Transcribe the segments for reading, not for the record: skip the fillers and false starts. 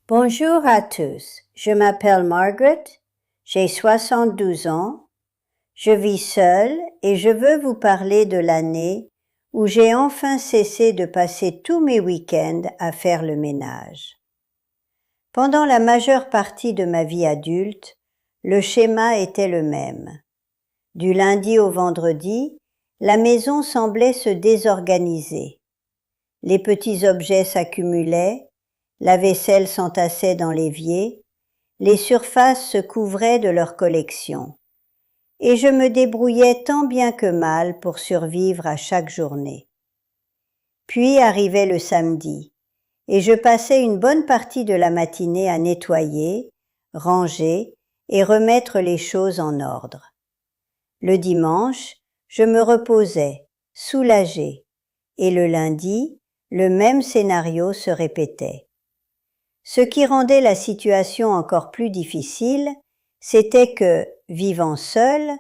Bonjour à tous, je m'appelle Margaret, j'ai 72 ans, je vis seule et je veux vous parler de l'année où j'ai enfin cessé de passer tous mes week-ends à faire le ménage. Pendant la majeure partie de ma vie adulte, le schéma était le même. Du lundi au vendredi, la maison semblait se désorganiser. Les petits objets s'accumulaient, la vaisselle s'entassait dans l'évier, les surfaces se couvraient de leur collection. Et je me débrouillais tant bien que mal pour survivre à chaque journée. Puis arrivait le samedi, et je passais une bonne partie de la matinée à nettoyer, ranger et remettre les choses en ordre. Le dimanche, je me reposais, soulagée, et le lundi, le même scénario se répétait. Ce qui rendait la situation encore plus difficile, c'était que, vivant seule,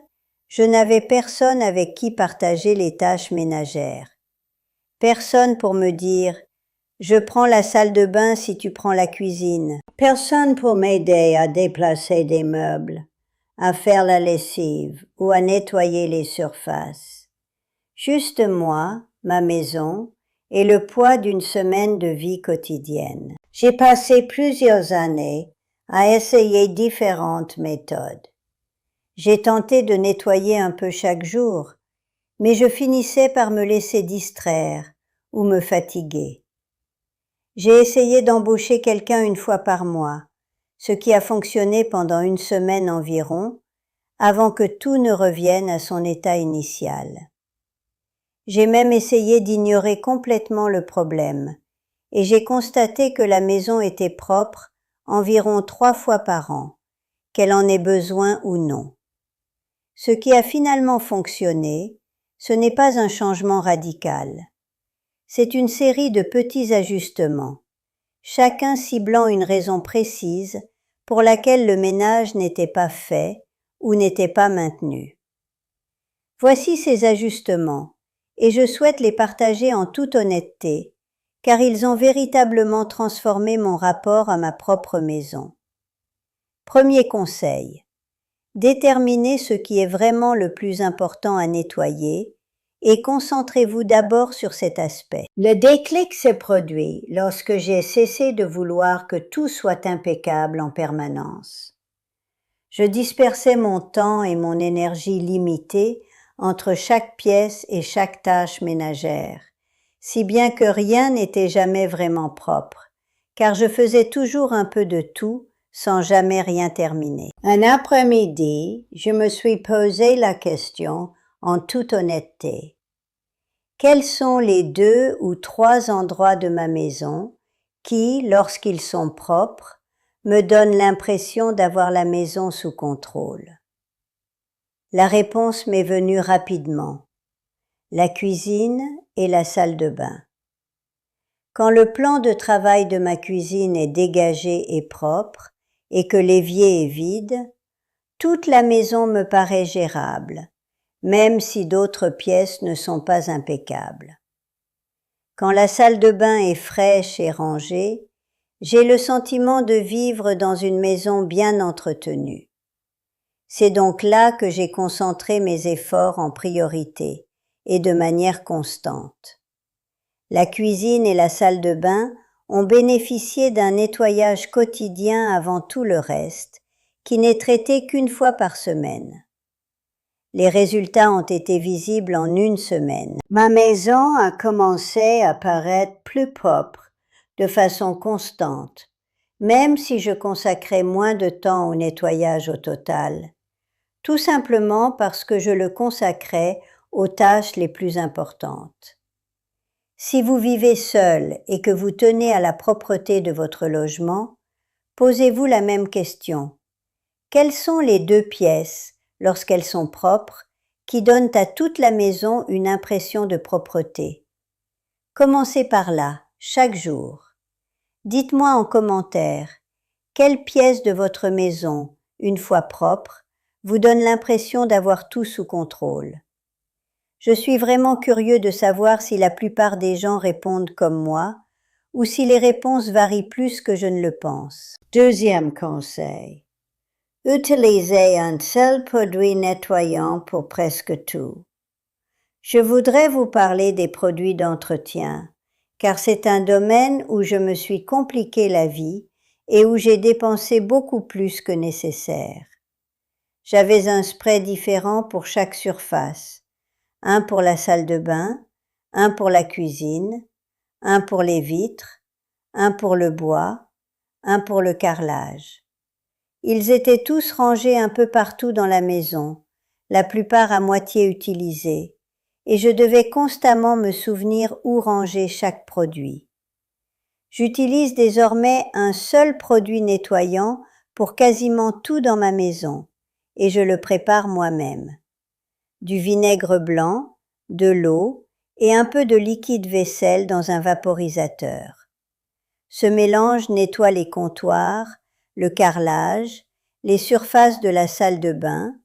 je n'avais personne avec qui partager les tâches ménagères. Personne pour me dire « je prends la salle de bain si tu prends la cuisine ». Personne pour m'aider à déplacer des meubles, à faire la lessive ou à nettoyer les surfaces. Juste moi, ma maison et le poids d'une semaine de vie quotidienne. J'ai passé plusieurs années à essayer différentes méthodes. J'ai tenté de nettoyer un peu chaque jour, mais je finissais par me laisser distraire ou me fatiguer. J'ai essayé d'embaucher quelqu'un une fois par mois, ce qui a fonctionné pendant une semaine environ, avant que tout ne revienne à son état initial. J'ai même essayé d'ignorer complètement le problème, et j'ai constaté que la maison était propre environ 3 fois par an, qu'elle en ait besoin ou non. Ce qui a finalement fonctionné, ce n'est pas un changement radical. C'est une série de petits ajustements, chacun ciblant une raison précise pour laquelle le ménage n'était pas fait ou n'était pas maintenu. Voici ces ajustements, et je souhaite les partager en toute honnêteté, car ils ont véritablement transformé mon rapport à ma propre maison. Premier conseil, déterminez ce qui est vraiment le plus important à nettoyer et concentrez-vous d'abord sur cet aspect. Le déclic s'est produit lorsque j'ai cessé de vouloir que tout soit impeccable en permanence. Je dispersais mon temps et mon énergie limitée entre chaque pièce et chaque tâche ménagère, si bien que rien n'était jamais vraiment propre, car je faisais toujours un peu de tout sans jamais rien terminer. Un après-midi, je me suis posé la question en toute honnêteté. Quels sont les 2 ou 3 endroits de ma maison qui, lorsqu'ils sont propres, me donnent l'impression d'avoir la maison sous contrôle? La réponse m'est venue rapidement. La cuisine et la salle de bain. Quand le plan de travail de ma cuisine est dégagé et propre, et que l'évier est vide, toute la maison me paraît gérable, même si d'autres pièces ne sont pas impeccables. Quand la salle de bain est fraîche et rangée, j'ai le sentiment de vivre dans une maison bien entretenue. C'est donc là que j'ai concentré mes efforts en priorité et de manière constante. La cuisine et la salle de bain ont bénéficié d'un nettoyage quotidien avant tout le reste, qui n'est traité qu'une fois par semaine. Les résultats ont été visibles en une semaine. Ma maison a commencé à paraître plus propre, de façon constante, même si je consacrais moins de temps au nettoyage au total, tout simplement parce que je le consacrais aux tâches les plus importantes. Si vous vivez seul et que vous tenez à la propreté de votre logement, posez-vous la même question. Quelles sont les 2 pièces, lorsqu'elles sont propres, qui donnent à toute la maison une impression de propreté? Commencez par là, chaque jour. Dites-moi en commentaire, quelle pièce de votre maison, une fois propre, vous donne l'impression d'avoir tout sous contrôle? Je suis vraiment curieux de savoir si la plupart des gens répondent comme moi, ou si les réponses varient plus que je ne le pense. Deuxième conseil. Utilisez un seul produit nettoyant pour presque tout. Je voudrais vous parler des produits d'entretien, car c'est un domaine où je me suis compliqué la vie et où j'ai dépensé beaucoup plus que nécessaire. J'avais un spray différent pour chaque surface, un pour la salle de bain, un pour la cuisine, un pour les vitres, un pour le bois, un pour le carrelage. Ils étaient tous rangés un peu partout dans la maison, la plupart à moitié utilisés, et je devais constamment me souvenir où ranger chaque produit. J'utilise désormais un seul produit nettoyant pour quasiment tout dans ma maison, et je le prépare moi-même. Du vinaigre blanc, de l'eau et un peu de liquide vaisselle dans un vaporisateur. Ce mélange nettoie les comptoirs, le carrelage, les surfaces de la salle de bain,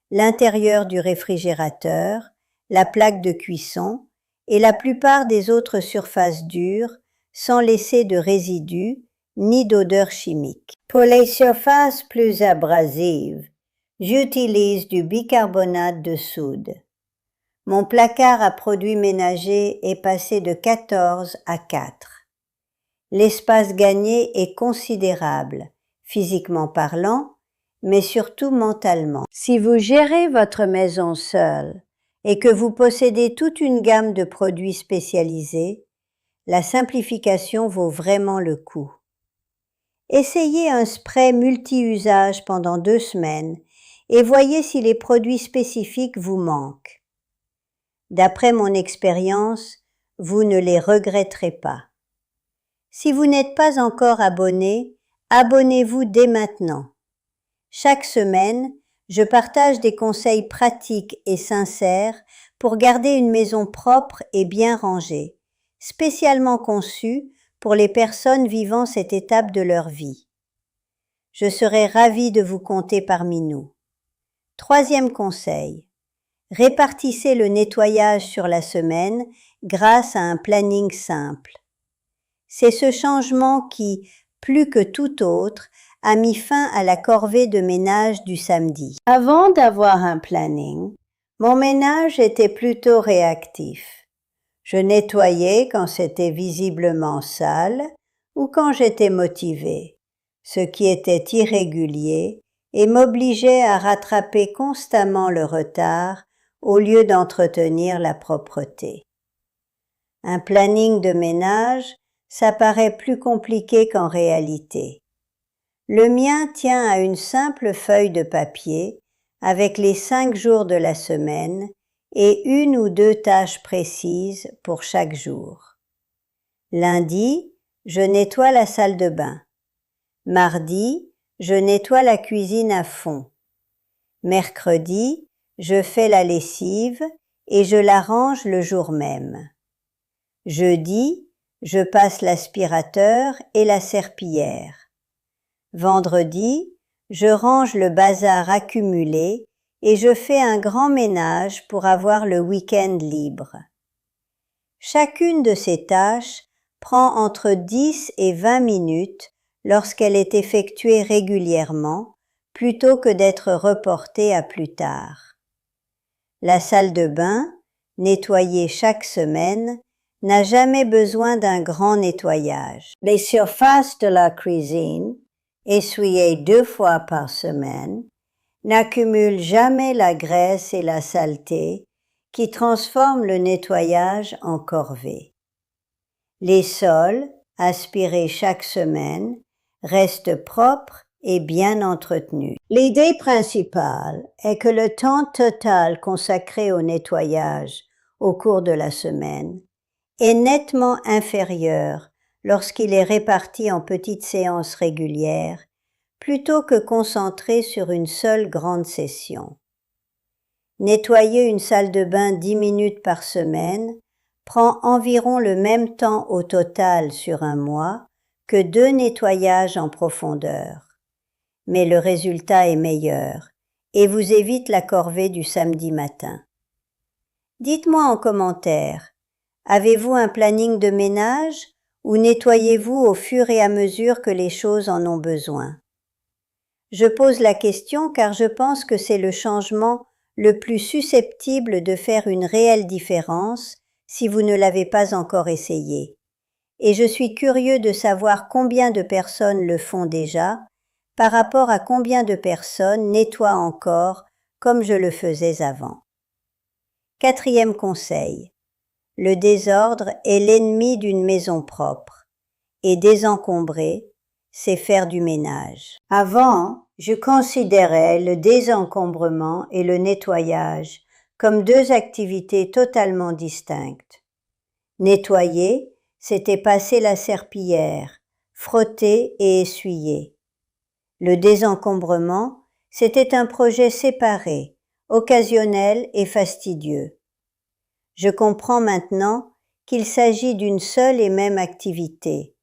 l'intérieur du réfrigérateur, la plaque de cuisson et la plupart des autres surfaces dures sans laisser de résidus ni d'odeur chimique. Pour les surfaces plus abrasives, j'utilise du bicarbonate de soude. Mon placard à produits ménagers est passé de 14 à 4. L'espace gagné est considérable, physiquement parlant, mais surtout mentalement. Si vous gérez votre maison seul et que vous possédez toute une gamme de produits spécialisés, la simplification vaut vraiment le coup. Essayez un spray multi-usage pendant 2 semaines et voyez si les produits spécifiques vous manquent. D'après mon expérience, vous ne les regretterez pas. Si vous n'êtes pas encore abonné, abonnez-vous dès maintenant. Chaque semaine, je partage des conseils pratiques et sincères pour garder une maison propre et bien rangée, spécialement conçue pour les personnes vivant cette étape de leur vie. Je serai ravie de vous compter parmi nous. Troisième conseil. Répartissez le nettoyage sur la semaine grâce à un planning simple. C'est ce changement qui, plus que tout autre, a mis fin à la corvée de ménage du samedi. Avant d'avoir un planning, mon ménage était plutôt réactif. Je nettoyais quand c'était visiblement sale ou quand j'étais motivée, ce qui était irrégulier et m'obligeait à rattraper constamment le retard au lieu d'entretenir la propreté. Un planning de ménage, ça paraît plus compliqué qu'en réalité. Le mien tient à une simple feuille de papier avec les 5 jours de la semaine et 1 ou 2 tâches précises pour chaque jour. Lundi, je nettoie la salle de bain. Mardi, je nettoie la cuisine à fond. Mercredi, je fais la lessive et je la range le jour même. Jeudi, je passe l'aspirateur et la serpillière. Vendredi, je range le bazar accumulé et je fais un grand ménage pour avoir le week-end libre. Chacune de ces tâches prend entre 10 et 20 minutes lorsqu'elle est effectuée régulièrement, plutôt que d'être reportée à plus tard. La salle de bain, nettoyée chaque semaine, n'a jamais besoin d'un grand nettoyage. Les surfaces de la cuisine, essuyées 2 fois par semaine, n'accumulent jamais la graisse et la saleté qui transforment le nettoyage en corvée. Les sols, aspirés chaque semaine, restent propres et bien entretenus. L'idée principale est que le temps total consacré au nettoyage au cours de la semaine est nettement inférieur lorsqu'il est réparti en petites séances régulières plutôt que concentré sur une seule grande session. Nettoyer une salle de bain 10 minutes par semaine prend environ le même temps au total sur un mois que 2 nettoyages en profondeur. Mais le résultat est meilleur et vous évite la corvée du samedi matin. Dites-moi en commentaire, avez-vous un planning de ménage ou nettoyez-vous au fur et à mesure que les choses en ont besoin? Je pose la question car je pense que c'est le changement le plus susceptible de faire une réelle différence si vous ne l'avez pas encore essayé. Et je suis curieux de savoir combien de personnes le font déjà par rapport à combien de personnes nettoient encore comme je le faisais avant. 4e conseil. Le désordre est l'ennemi d'une maison propre, et désencombrer, c'est faire du ménage. Avant, je considérais le désencombrement et le nettoyage comme deux activités totalement distinctes. Nettoyer, c'était passer la serpillière, frotter et essuyer. Le désencombrement, c'était un projet séparé, occasionnel et fastidieux. Je comprends maintenant qu'il s'agit d'une seule et même activité,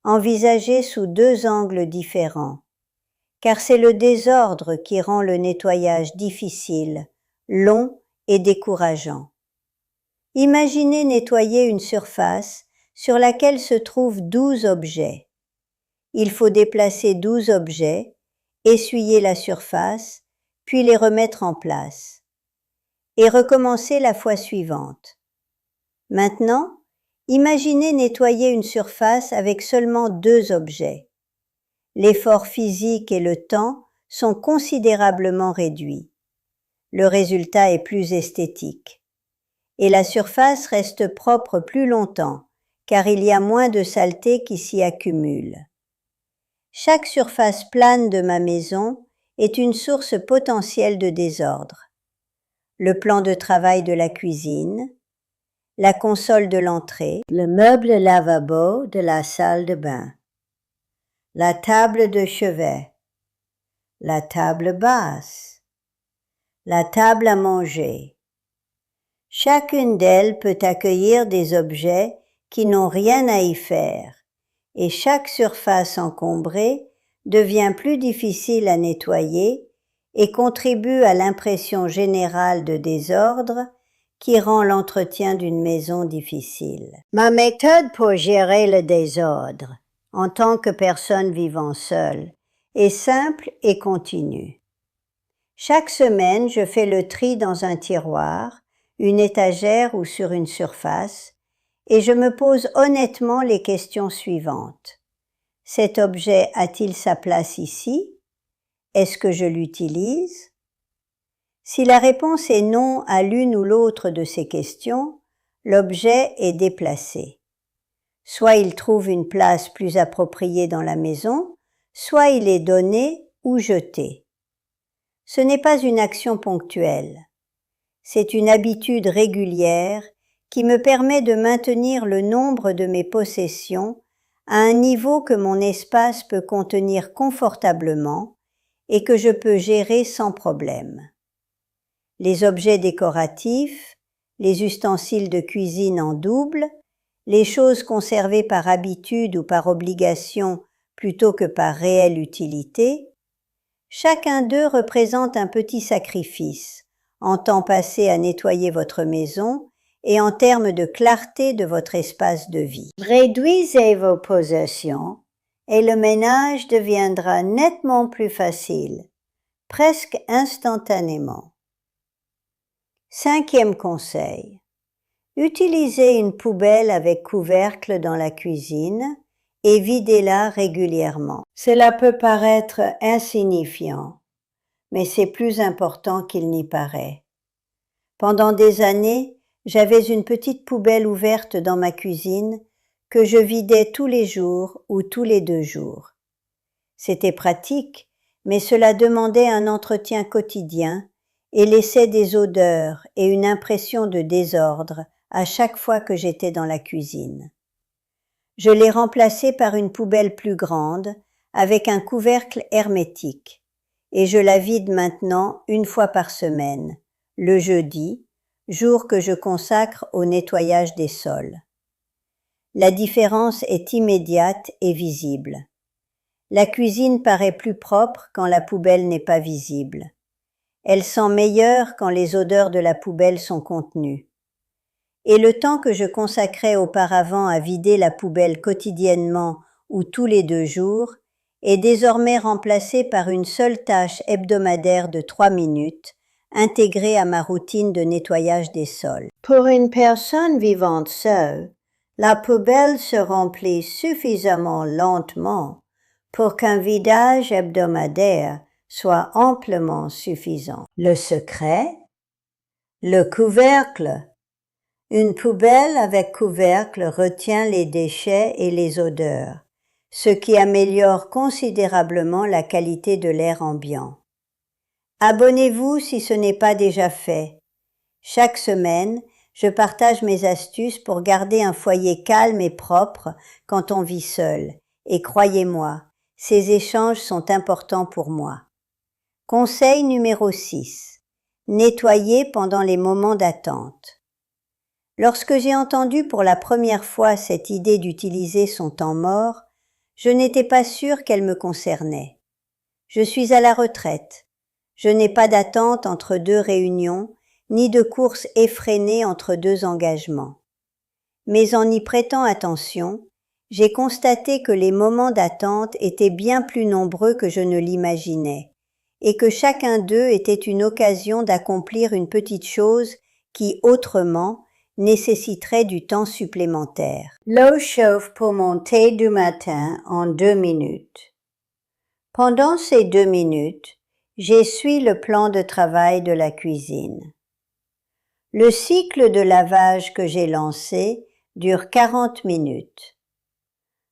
envisagée sous deux angles différents, car c'est le désordre qui rend le nettoyage difficile, long et décourageant. Imaginez nettoyer une surface sur laquelle se trouvent 12 objets. Il faut déplacer 12 objets, essuyer la surface, puis les remettre en place, et recommencer la fois suivante. Maintenant, imaginez nettoyer une surface avec seulement 2 objets. L'effort physique et le temps sont considérablement réduits. Le résultat est plus esthétique. Et la surface reste propre plus longtemps, car il y a moins de saleté qui s'y accumule. Chaque surface plane de ma maison est une source potentielle de désordre. Le plan de travail de la cuisine, la console de l'entrée, le meuble lavabo de la salle de bain, la table de chevet, la table basse, la table à manger. Chacune d'elles peut accueillir des objets qui n'ont rien à y faire, et chaque surface encombrée devient plus difficile à nettoyer et contribue à l'impression générale de désordre qui rend l'entretien d'une maison difficile. Ma méthode pour gérer le désordre, en tant que personne vivant seule, est simple et continue. Chaque semaine, je fais le tri dans un tiroir, une étagère ou sur une surface, et je me pose honnêtement les questions suivantes. Cet objet a-t-il sa place ici? Est-ce que je l'utilise? Si la réponse est non à l'une ou l'autre de ces questions, l'objet est déplacé. Soit il trouve une place plus appropriée dans la maison, soit il est donné ou jeté. Ce n'est pas une action ponctuelle. C'est une habitude régulière qui me permet de maintenir le nombre de mes possessions à un niveau que mon espace peut contenir confortablement et que je peux gérer sans problème. Les objets décoratifs, les ustensiles de cuisine en double, les choses conservées par habitude ou par obligation plutôt que par réelle utilité, chacun d'eux représente un petit sacrifice, en temps passé à nettoyer votre maison et en termes de clarté de votre espace de vie. Réduisez vos possessions et le ménage deviendra nettement plus facile, presque instantanément. 5e conseil. Utilisez une poubelle avec couvercle dans la cuisine et videz-la régulièrement. Cela peut paraître insignifiant, mais c'est plus important qu'il n'y paraît. Pendant des années, j'avais une petite poubelle ouverte dans ma cuisine que je vidais tous les jours ou tous les 2 jours. C'était pratique, mais cela demandait un entretien quotidien et laissait des odeurs et une impression de désordre à chaque fois que j'étais dans la cuisine. Je l'ai remplacée par une poubelle plus grande avec un couvercle hermétique et je la vide maintenant une fois par semaine, le jeudi, jour que je consacre au nettoyage des sols. La différence est immédiate et visible. La cuisine paraît plus propre quand la poubelle n'est pas visible. Elle sent meilleure quand les odeurs de la poubelle sont contenues. et le temps que je consacrais auparavant à vider la poubelle quotidiennement ou tous les 2 jours est désormais remplacé par une seule tâche hebdomadaire de 3 minutes, intégrée à ma routine de nettoyage des sols. Pour une personne vivant seule, la poubelle se remplit suffisamment lentement pour qu'un vidage hebdomadaire soit amplement suffisant. Le secret? Le couvercle. Une poubelle avec couvercle retient les déchets et les odeurs, ce qui améliore considérablement la qualité de l'air ambiant. Abonnez-vous si ce n'est pas déjà fait. Chaque semaine, je partage mes astuces pour garder un foyer calme et propre quand on vit seul, et croyez-moi, ces échanges sont importants pour moi. Conseil numéro 6. Nettoyer pendant les moments d'attente. Lorsque j'ai entendu pour la première fois cette idée d'utiliser son temps mort, je n'étais pas sûre qu'elle me concernait. Je suis à la retraite. Je n'ai pas d'attente entre 2 réunions, ni de course effrénée entre 2 engagements. Mais en y prêtant attention, j'ai constaté que les moments d'attente étaient bien plus nombreux que je ne l'imaginais, et que chacun d'eux était une occasion d'accomplir une petite chose qui, autrement, nécessiterait du temps supplémentaire. L'eau chauffe pour mon thé du matin en 2 minutes. Pendant ces 2 minutes, j'essuie le plan de travail de la cuisine. Le cycle de lavage que j'ai lancé dure 40 minutes.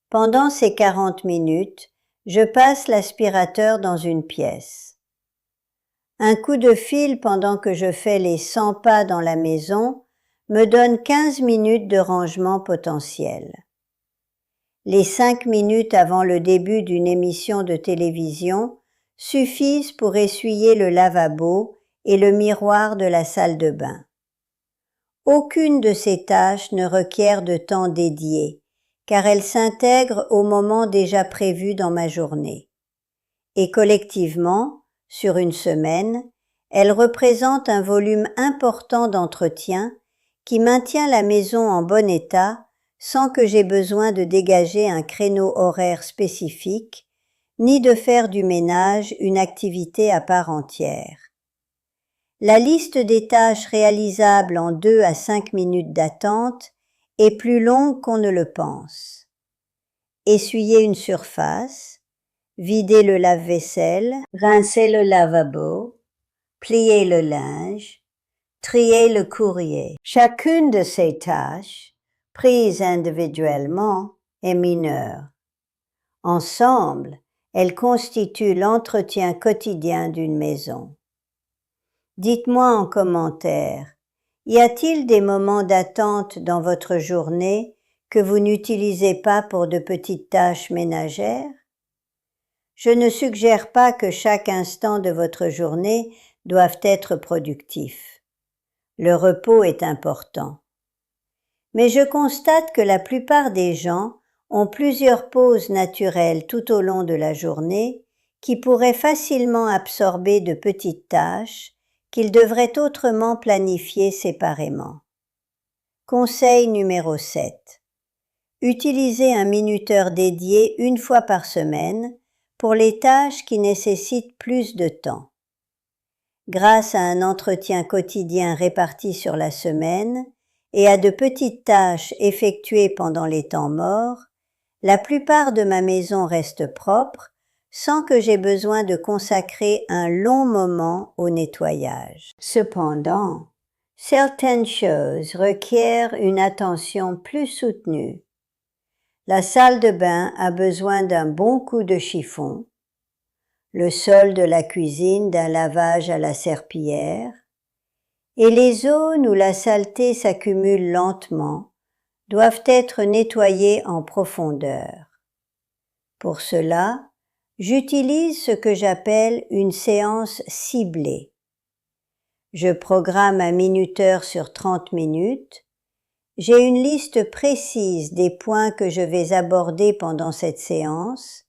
Pendant ces 40 minutes, je passe l'aspirateur dans une pièce. Un coup de fil pendant que je fais les 100 pas dans la maison me donne 15 minutes de rangement potentiel. Les 5 minutes avant le début d'une émission de télévision suffisent pour essuyer le lavabo et le miroir de la salle de bain. Aucune de ces tâches ne requiert de temps dédié, car elles s'intègrent au moment déjà prévu dans ma journée. Et collectivement, sur une semaine, elles représentent un volume important d'entretien qui maintient la maison en bon état sans que j'aie besoin de dégager un créneau horaire spécifique, ni de faire du ménage une activité à part entière. La liste des tâches réalisables en 2 à 5 minutes d'attente est plus longue qu'on ne le pense. Essuyer une surface, vider le lave-vaisselle, rincer le lavabo, plier le linge, trier le courrier. Chacune de ces tâches, prises individuellement, est mineure. Ensemble, elles constituent l'entretien quotidien d'une maison. Dites-moi en commentaire, y a-t-il des moments d'attente dans votre journée que vous n'utilisez pas pour de petites tâches ménagères? Je ne suggère pas que chaque instant de votre journée doive être productif. Le repos est important. Mais je constate que la plupart des gens ont plusieurs pauses naturelles tout au long de la journée qui pourraient facilement absorber de petites tâches qu'ils devraient autrement planifier séparément. Conseil numéro 7. Utilisez un minuteur dédié 1 fois par semaine pour les tâches qui nécessitent plus de temps. Grâce à un entretien quotidien réparti sur la semaine et à de petites tâches effectuées pendant les temps morts, la plupart de ma maison reste propre sans que j'aie besoin de consacrer un long moment au nettoyage. Cependant, certaines choses requièrent une attention plus soutenue. La salle de bain a besoin d'un bon coup de chiffon, le sol de la cuisine d'un lavage à la serpillière, et les zones où la saleté s'accumule lentement doivent être nettoyées en profondeur. Pour cela, j'utilise ce que j'appelle une séance ciblée. Je programme un minuteur sur 30 minutes. J'ai une liste précise des points que je vais aborder pendant cette séance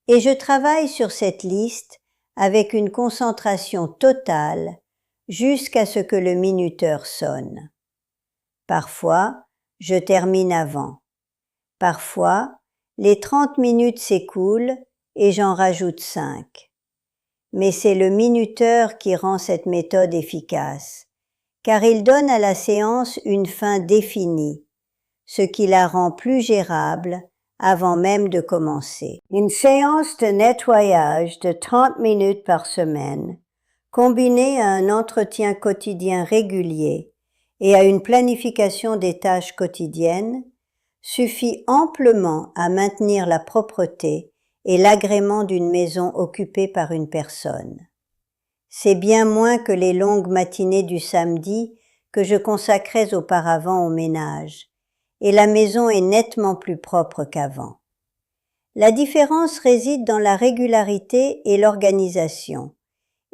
et je travaille sur cette liste avec une concentration totale jusqu'à ce que le minuteur sonne. Parfois, je termine avant. Parfois, les 30 minutes s'écoulent et j'en rajoute 5. Mais c'est le minuteur qui rend cette méthode efficace, car il donne à la séance une fin définie, ce qui la rend plus gérable avant même de commencer. Une séance de nettoyage de 30 minutes par semaine, combinée à un entretien quotidien régulier et à une planification des tâches quotidiennes, suffit amplement à maintenir la propreté et l'agrément d'une maison occupée par une personne. C'est bien moins que les longues matinées du samedi que je consacrais auparavant au ménage, et la maison est nettement plus propre qu'avant. La différence réside dans la régularité et l'organisation,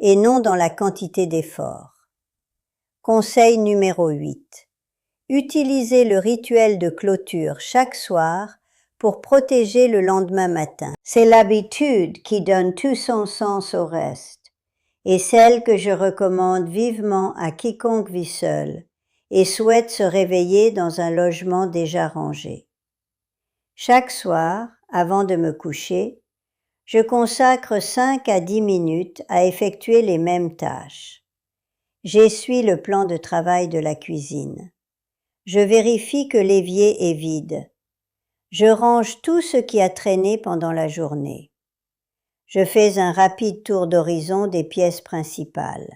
et non dans la quantité d'efforts. Conseil numéro 8. Utilisez le rituel de clôture chaque soir pour protéger le lendemain matin. C'est l'habitude qui donne tout son sens au reste, et celle que je recommande vivement à quiconque vit seul et souhaite se réveiller dans un logement déjà rangé. Chaque soir, avant de me coucher, je consacre 5 à 10 minutes à effectuer les mêmes tâches. J'essuie le plan de travail de la cuisine. Je vérifie que l'évier est vide. Je range tout ce qui a traîné pendant la journée. Je fais un rapide tour d'horizon des pièces principales.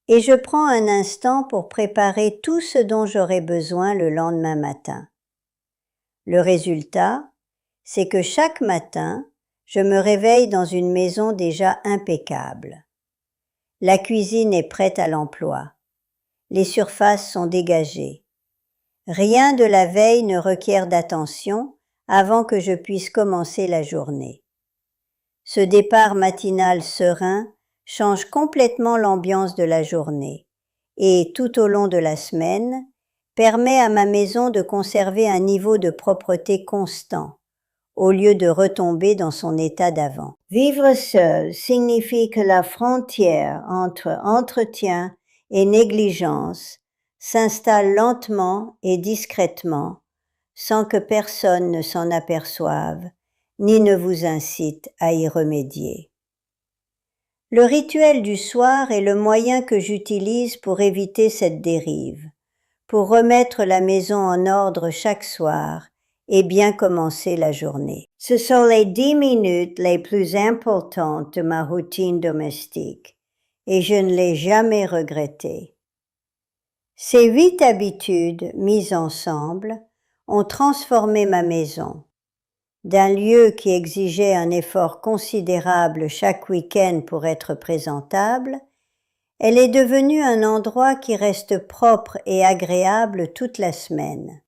Et je prends un instant pour préparer tout ce dont j'aurai besoin le lendemain matin. Le résultat, c'est que chaque matin, je me réveille dans une maison déjà impeccable. La cuisine est prête à l'emploi. Les surfaces sont dégagées. Rien de la veille ne requiert d'attention avant que je puisse commencer la journée. Ce départ matinal serein change complètement l'ambiance de la journée et, tout au long de la semaine, permet à ma maison de conserver un niveau de propreté constant, au lieu de retomber dans son état d'avant. Vivre seul signifie que la frontière entre entretien et négligence s'installe lentement et discrètement, sans que personne ne s'en aperçoive, ni ne vous incite à y remédier. Le rituel du soir est le moyen que j'utilise pour éviter cette dérive, pour remettre la maison en ordre chaque soir et bien commencer la journée. Ce sont les 10 minutes les plus importantes de ma routine domestique, et je ne l'ai jamais regretté. Ces 8 habitudes mises ensemble ont transformé ma maison. D'un lieu qui exigeait un effort considérable chaque week-end pour être présentable, elle est devenue un endroit qui reste propre et agréable toute la semaine.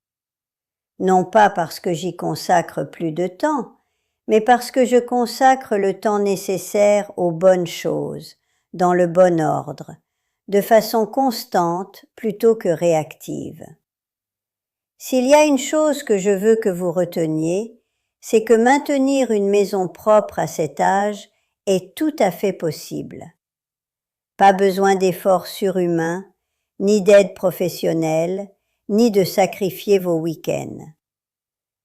Non pas parce que j'y consacre plus de temps, mais parce que je consacre le temps nécessaire aux bonnes choses, dans le bon ordre, de façon constante plutôt que réactive. S'il y a une chose que je veux que vous reteniez, c'est que maintenir une maison propre à cet âge est tout à fait possible. Pas besoin d'efforts surhumains, ni d'aide professionnelle, ni de sacrifier vos week-ends.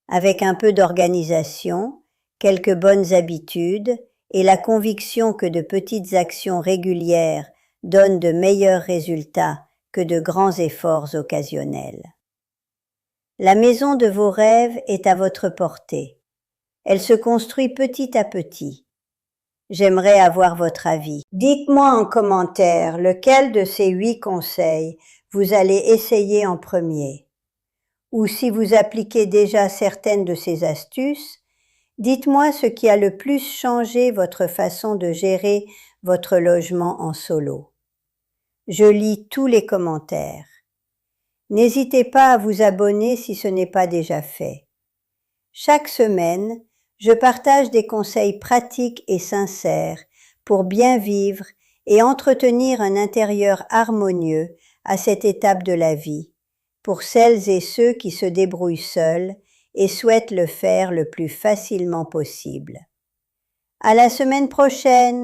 Avec un peu d'organisation, quelques bonnes habitudes et la conviction que de petites actions régulières donnent de meilleurs résultats que de grands efforts occasionnels. La maison de vos rêves est à votre portée. Elle se construit petit à petit. J'aimerais avoir votre avis. Dites-moi en commentaire lequel de ces 8 conseils vous allez essayer en premier. Ou si vous appliquez déjà certaines de ces astuces, dites-moi ce qui a le plus changé votre façon de gérer votre logement en solo. Je lis tous les commentaires. N'hésitez pas à vous abonner si ce n'est pas déjà fait. Chaque semaine, je partage des conseils pratiques et sincères pour bien vivre et entretenir un intérieur harmonieux à cette étape de la vie, pour celles et ceux qui se débrouillent seuls et souhaitent le faire le plus facilement possible. À la semaine prochaine!